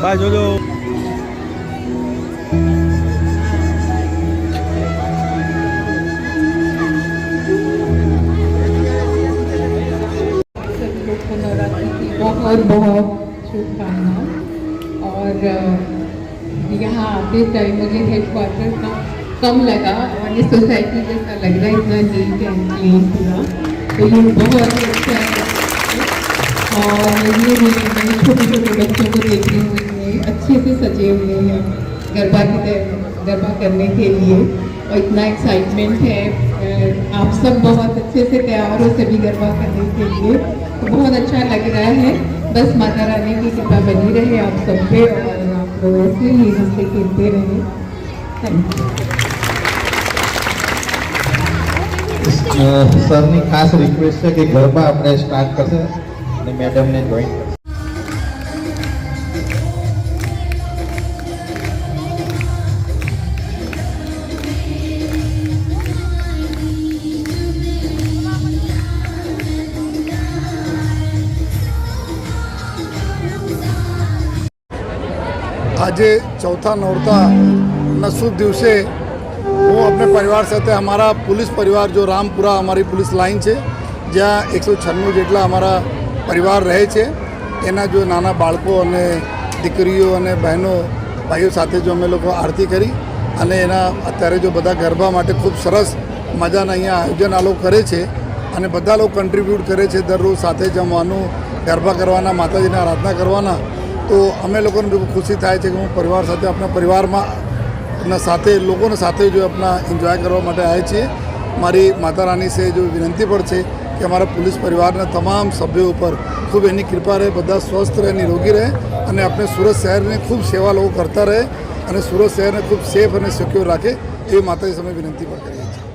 By જોજો। बहुत बहुत शुभकामनाएं। और यहाँ आते टाइम मुझे हेडक्वार्टर का कम लगा और ये सोसाइटी जैसा लग रहा है, इतना नीट एंड क्लीन पूरा, तो ये बहुत अच्छा है। और ये मैं छोटे छोटे बच्चों को देख रही हूँ, इतने अच्छे से सजे हुए हैं गरबा करने के लिए, और इतना एक्साइटमेंट है। आप सब बहुत अच्छे से तैयार हो सभी गरबा करने के लिए, तो बहुत अच्छा लग रहा है। बस माता रानी की कृपा बनी रहे आप सब पे, और आप लोग ऐसे ही हंसते खेलते रहे। Thank you. સરની ખાસ રિક્વેસ્ટ છે કે ગરબા આપણે સ્ટાર્ટ કરશે અને મેડમને જોઈન કરશે। આજે चौथा नौरता शुभ दिवसे હું अपने परिवार સાથે हमारा पुलिस परिवार जो रामपुरा हमारी पुलिस लाइन है, જ્યાં 196 જેટલા અમારા પરિવાર રહે છે, એના જો નાના બાળકો અને દીકરીઓ અને બહેનો ભાઈઓ સાથે જો અમે લોકો આરતી કરી, અને એના અત્યારે જો બધા ગરબા માટે ખૂબ સરસ મજાના અહીંયા આયોજન આ લોકો કરે છે, અને બધા લોકો કન્ટ્રીબ્યુટ કરે છે દરરોજ સાથે જમવાનું, ગરબા કરવાના, માતાજીને આરાધના કરવાના। તો અમે લોકોને બહુ ખુશી થાય છે કે હું પરિવાર સાથે આપણા પરિવારમાં સાથે લોકોને સાથે जो अपना एंजॉय करवा માટે आए છીએ। મારી માતા રાની से जो विनंती पर છે કે અમારા પોલીસ પરિવારના તમામ સભ્યો ઉપર ખૂબ એની કૃપા રહે, બધા સ્વસ્થ રહે, નિરોગી રહે, અને આપણે સુરત શહેરને ખૂબ સેવા લોકો કરતા રહે, અને સુરત શહેરને ખૂબ સેફ અને સિક્યોર રાખે, એવી માતાજી સામે વિનંતી પર કરીએ છીએ।